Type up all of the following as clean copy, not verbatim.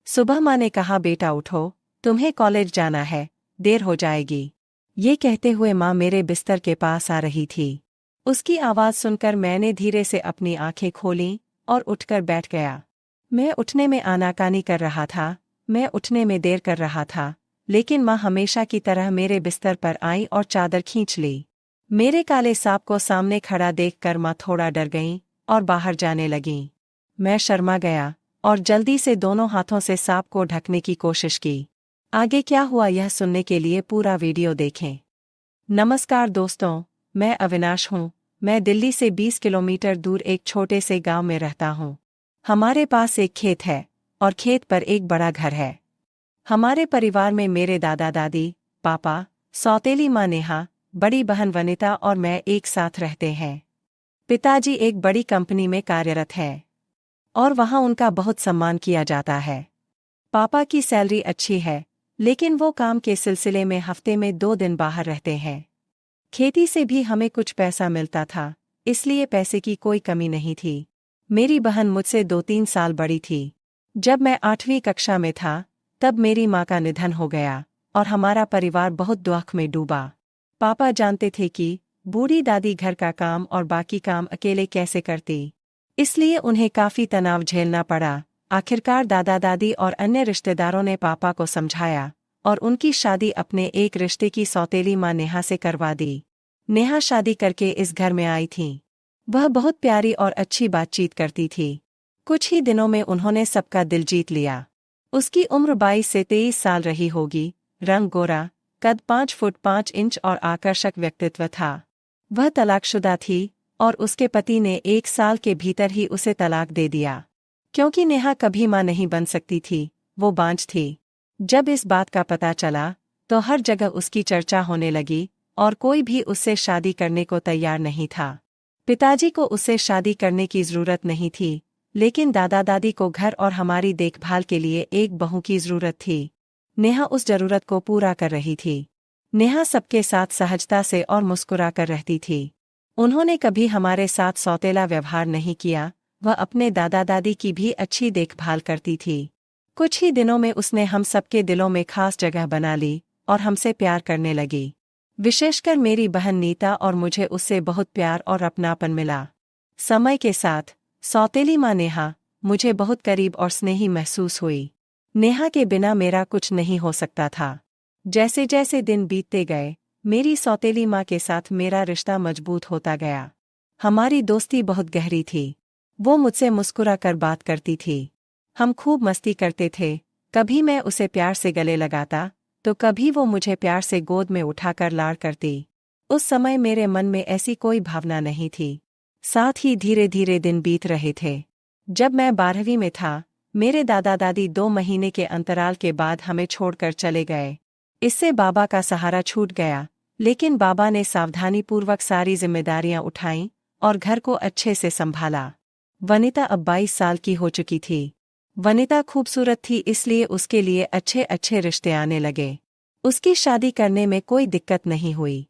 सुबह माँ ने कहा, बेटा उठो, तुम्हें कॉलेज जाना है, देर हो जाएगी। ये कहते हुए माँ मेरे बिस्तर के पास आ रही थी। उसकी आवाज़ सुनकर मैंने धीरे से अपनी आंखें खोलीं और उठकर बैठ गया। मैं उठने में आनाकानी कर रहा था, मैं उठने में देर कर रहा था, लेकिन माँ हमेशा की तरह मेरे बिस्तर पर आई और चादर खींच ली। मेरे काले सांप को सामने खड़ा देखकर माँ थोड़ा डर गईं और बाहर जाने लगीं। मैं शर्मा गया और जल्दी से दोनों हाथों से सांप को ढकने की कोशिश की। आगे क्या हुआ यह सुनने के लिए पूरा वीडियो देखें। नमस्कार दोस्तों, मैं अविनाश हूँ। मैं दिल्ली से 20 किलोमीटर दूर एक छोटे से गांव में रहता हूँ। हमारे पास एक खेत है और खेत पर एक बड़ा घर है। हमारे परिवार में मेरे दादा दादी, पापा, सौतेली माँ नेहा, बड़ी बहन वनिता और मैं एक साथ रहते हैं। पिताजी एक बड़ी कंपनी में कार्यरत हैं और वहाँ उनका बहुत सम्मान किया जाता है। पापा की सैलरी अच्छी है, लेकिन वो काम के सिलसिले में हफ्ते में 2 दिन बाहर रहते हैं। खेती से भी हमें कुछ पैसा मिलता था, इसलिए पैसे की कोई कमी नहीं थी। मेरी बहन मुझसे 2-3 साल बड़ी थी। जब मैं 8वीं कक्षा में था, तब मेरी माँ का निधन हो गया और हमारा परिवार बहुत दुख में डूबा। पापा जानते थे कि बूढ़ी दादी घर का काम और बाकी काम अकेले कैसे करती, इसलिए उन्हें काफ़ी तनाव झेलना पड़ा। आखिरकार दादा दादी और अन्य रिश्तेदारों ने पापा को समझाया और उनकी शादी अपने एक रिश्ते की सौतेली माँ नेहा से करवा दी। नेहा शादी करके इस घर में आई थी। वह बहुत प्यारी और अच्छी बातचीत करती थी। कुछ ही दिनों में उन्होंने सबका दिल जीत लिया। उसकी उम्र 22 से 23 साल रही होगी। रंग गोरा, कद 5 फुट 5 इंच और आकर्षक व्यक्तित्व था। वह तलाकशुदा थी और उसके पति ने 1 साल के भीतर ही उसे तलाक दे दिया। क्योंकि नेहा कभी माँ नहीं बन सकती थी, वो बांझ थी। जब इस बात का पता चला, तो हर जगह उसकी चर्चा होने लगी और कोई भी उससे शादी करने को तैयार नहीं था। पिताजी को उससे शादी करने की जरूरत नहीं थी, लेकिन दादा दादी को घर और हमारी देखभाल के लिए एक बहू की जरूरत थी। नेहा उस जरूरत को पूरा कर रही थी। नेहा सबके साथ सहजता से और मुस्कुरा कर रहती थी। उन्होंने कभी हमारे साथ सौतेला व्यवहार नहीं किया। वह अपने दादा दादी की भी अच्छी देखभाल करती थी। कुछ ही दिनों में उसने हम सबके दिलों में खास जगह बना ली और हमसे प्यार करने लगी। विशेषकर मेरी बहन नीता और मुझे उससे बहुत प्यार और अपनापन मिला। समय के साथ सौतेली माँ नेहा मुझे बहुत करीब और स्नेही महसूस हुई। नेहा के बिना मेरा कुछ नहीं हो सकता था। जैसे जैसे दिन बीतते गए, मेरी सौतेली माँ के साथ मेरा रिश्ता मजबूत होता गया। हमारी दोस्ती बहुत गहरी थी। वो मुझसे मुस्कुरा कर बात करती थी। हम खूब मस्ती करते थे। कभी मैं उसे प्यार से गले लगाता, तो कभी वो मुझे प्यार से गोद में उठाकर लाड़ करती। उस समय मेरे मन में ऐसी कोई भावना नहीं थी। साथ ही धीरे धीरे दिन बीत रहे थे। जब मैं 12वीं में था, मेरे दादा दादी 2 महीने के अंतराल के बाद हमें छोड़कर चले गए। इससे बाबा का सहारा छूट गया, लेकिन बाबा ने सावधानीपूर्वक सारी जिम्मेदारियां उठाईं और घर को अच्छे से संभाला। वनिता अब 22 साल की हो चुकी थी। वनिता खूबसूरत थी, इसलिए उसके लिए अच्छे अच्छे रिश्ते आने लगे। उसकी शादी करने में कोई दिक्कत नहीं हुई।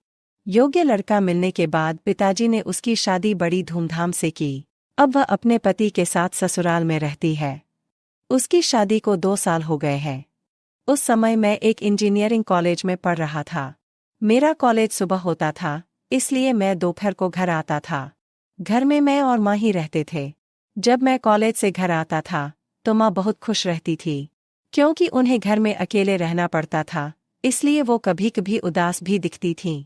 योग्य लड़का मिलने के बाद पिताजी ने उसकी शादी बड़ी धूमधाम से की। अब वह अपने पति के साथ ससुराल में रहती है। उसकी शादी को 2 साल हो गए हैं। उस समय मैं एक इंजीनियरिंग कॉलेज में पढ़ रहा था। मेरा कॉलेज सुबह होता था, इसलिए मैं दोपहर को घर आता था। घर में मैं और माँ ही रहते थे। जब मैं कॉलेज से घर आता था, तो माँ बहुत खुश रहती थी। क्योंकि उन्हें घर में अकेले रहना पड़ता था, इसलिए वो कभी कभी उदास भी दिखती थीं।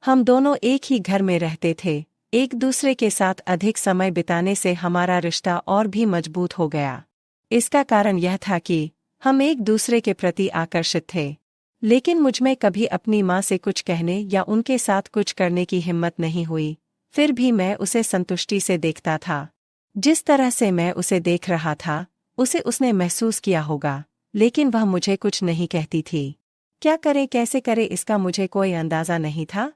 हम दोनों एक ही घर में रहते थे। एक दूसरे के साथ अधिक समय बिताने से हमारा रिश्ता और भी मजबूत हो गया। इसका कारण यह था कि हम एक दूसरे के प्रति आकर्षित थे। लेकिन मुझमें कभी अपनी माँ से कुछ कहने या उनके साथ कुछ करने की हिम्मत नहीं हुई। फिर भी मैं उसे संतुष्टि से देखता था। जिस तरह से मैं उसे देख रहा था, उसे उसने महसूस किया होगा, लेकिन वह मुझे कुछ नहीं कहती थी। क्या करे कैसे करे इसका मुझे कोई अंदाजा नहीं था।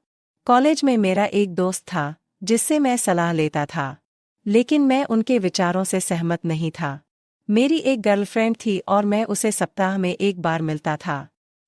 कॉलेज में मेरा एक दोस्त था, जिससे मैं सलाह लेता था, लेकिन मैं उनके विचारों से सहमत नहीं था। मेरी एक गर्लफ्रेंड थी और मैं उसे सप्ताह में 1 बार मिलता था,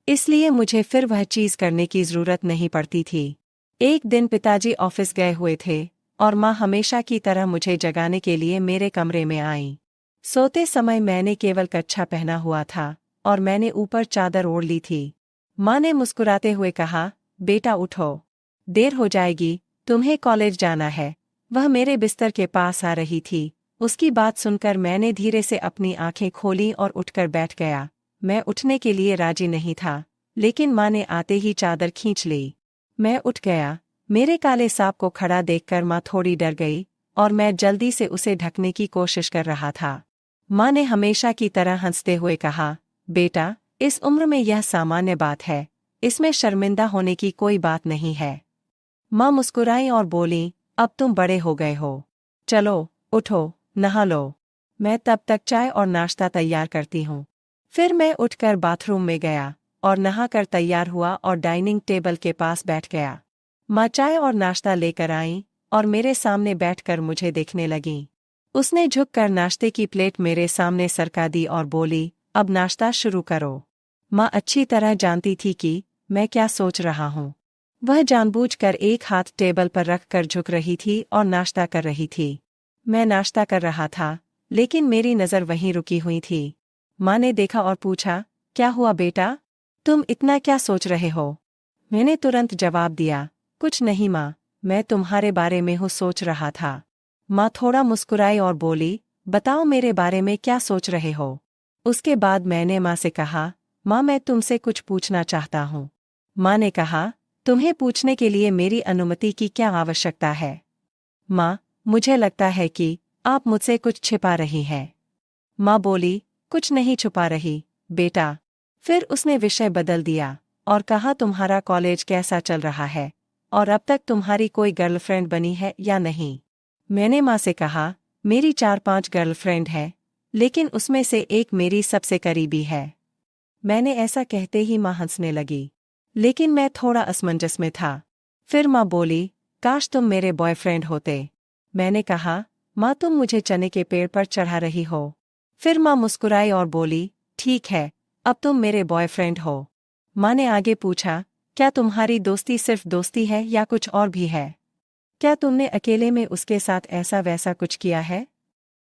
इसलिए मुझे फिर वह चीज़ करने की ज़रूरत नहीं पड़ती थी। एक दिन पिताजी ऑफिस गए हुए थे और माँ हमेशा की तरह मुझे जगाने के लिए मेरे कमरे में आईं। सोते समय मैंने केवल कच्छा पहना हुआ था और मैंने ऊपर चादर ओढ़ ली थी। माँ ने मुस्कुराते हुए कहा, बेटा उठो, देर हो जाएगी, तुम्हें कॉलेज जाना है। वह मेरे बिस्तर के पास आ रही थी। उसकी बात सुनकर मैंने धीरे से अपनी आंखें खोली और उठकर बैठ गया। मैं उठने के लिए राजी नहीं था, लेकिन माँ ने आते ही चादर खींच ली। मैं उठ गया। मेरे काले सांप को खड़ा देखकर माँ थोड़ी डर गई और मैं जल्दी से उसे ढकने की कोशिश कर रहा था। माँ ने हमेशा की तरह हंसते हुए कहा, बेटा, इस उम्र में यह सामान्य बात है, इसमें शर्मिंदा होने की कोई बात नहीं है। माँ मुस्कुराई और बोली, अब तुम बड़े हो गए हो, चलो उठो, नहा लो। मैं तब तक चाय और नाश्ता तैयार करती हूँ। फिर मैं उठकर बाथरूम में गया और नहाकर तैयार हुआ और डाइनिंग टेबल के पास बैठ गया। माँ चाय और नाश्ता लेकर आईं और मेरे सामने बैठकर मुझे देखने लगीं। उसने झुककर नाश्ते की प्लेट मेरे सामने सरका दी और बोली, अब नाश्ता शुरू करो। माँ अच्छी तरह जानती थी कि मैं क्या सोच रहा हूँ। वह जानबूझकर एक हाथ टेबल पर रखकर झुक रही थी और नाश्ता कर रही थी। मैं नाश्ता कर रहा था, लेकिन मेरी नज़र वहीं रुकी हुई थी। माँ ने देखा और पूछा, क्या हुआ बेटा, तुम इतना क्या सोच रहे हो? मैंने तुरंत जवाब दिया, कुछ नहीं माँ, मैं तुम्हारे बारे में सोच रहा था। माँ थोड़ा मुस्कुराई और बोली, बताओ मेरे बारे में क्या सोच रहे हो? उसके बाद मैंने माँ से कहा, माँ मैं तुमसे कुछ पूछना चाहता हूँ। माँ ने कहा, तुम्हें पूछने के लिए मेरी अनुमति की क्या आवश्यकता है? माँ, मुझे लगता है कि आप मुझसे कुछ छिपा रही हैं। माँ बोली, कुछ नहीं छुपा रही, बेटा। फिर उसने विषय बदल दिया और कहा, तुम्हारा कॉलेज कैसा चल रहा है और अब तक तुम्हारी कोई गर्लफ्रेंड बनी है या नहीं? मैंने माँ से कहा, मेरी 4-5 गर्लफ्रेंड है, लेकिन उसमें से एक मेरी सबसे करीबी है। मैंने ऐसा कहते ही माँ हंसने लगी, लेकिन मैं थोड़ा असमंजस में था। फिर माँ बोली, काश तुम मेरे बॉयफ्रेंड होते। मैंने कहा, माँ तुम मुझे चने के पेड़ पर चढ़ा रही हो। फिर माँ मुस्कुराई और बोली, ठीक है, अब तुम मेरे बॉयफ्रेंड हो। माँ ने आगे पूछा, क्या तुम्हारी दोस्ती सिर्फ दोस्ती है या कुछ और भी है? क्या तुमने अकेले में उसके साथ ऐसा वैसा कुछ किया है?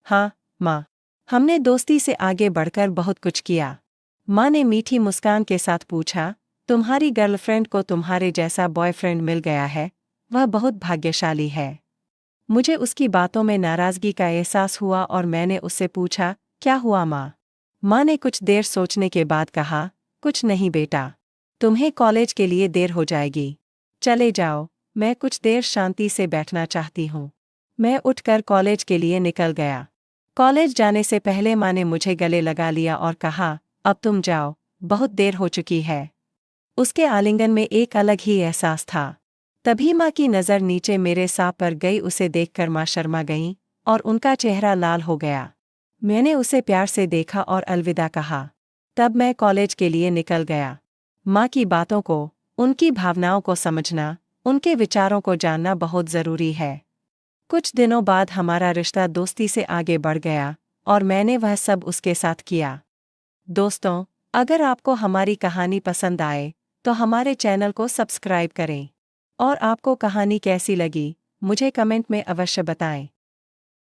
हाँ, माँ, हमने दोस्ती से आगे बढ़कर बहुत कुछ किया। माँ ने मीठी मुस्कान के साथ पूछा, तुम्हारी गर्लफ्रेंड को तुम्हारे जैसा बॉयफ्रेंड मिल गया है, वह बहुत भाग्यशाली है। मुझे उसकी बातों में नाराजगी का एहसास हुआ और मैंने उससे पूछा, क्या हुआ माँ? माँ ने कुछ देर सोचने के बाद कहा, कुछ नहीं बेटा, तुम्हें कॉलेज के लिए देर हो जाएगी, चले जाओ, मैं कुछ देर शांति से बैठना चाहती हूँ। मैं उठकर कॉलेज के लिए निकल गया। कॉलेज जाने से पहले माँ ने मुझे गले लगा लिया और कहा, अब तुम जाओ, बहुत देर हो चुकी है। उसके आलिंगन में एक अलग ही एहसास था। तभी माँ की नज़र नीचे मेरे सांप पर गई। उसे देखकर माँ शर्मा गईं और उनका चेहरा लाल हो गया। मैंने उसे प्यार से देखा और अलविदा कहा। तब मैं कॉलेज के लिए निकल गया। माँ की बातों को, उनकी भावनाओं को समझना, उनके विचारों को जानना बहुत ज़रूरी है। कुछ दिनों बाद हमारा रिश्ता दोस्ती से आगे बढ़ गया और मैंने वह सब उसके साथ किया। दोस्तों, अगर आपको हमारी कहानी पसंद आए तो हमारे चैनल को सब्सक्राइब करें और आपको कहानी कैसी लगी मुझे कमेंट में अवश्य बताएं।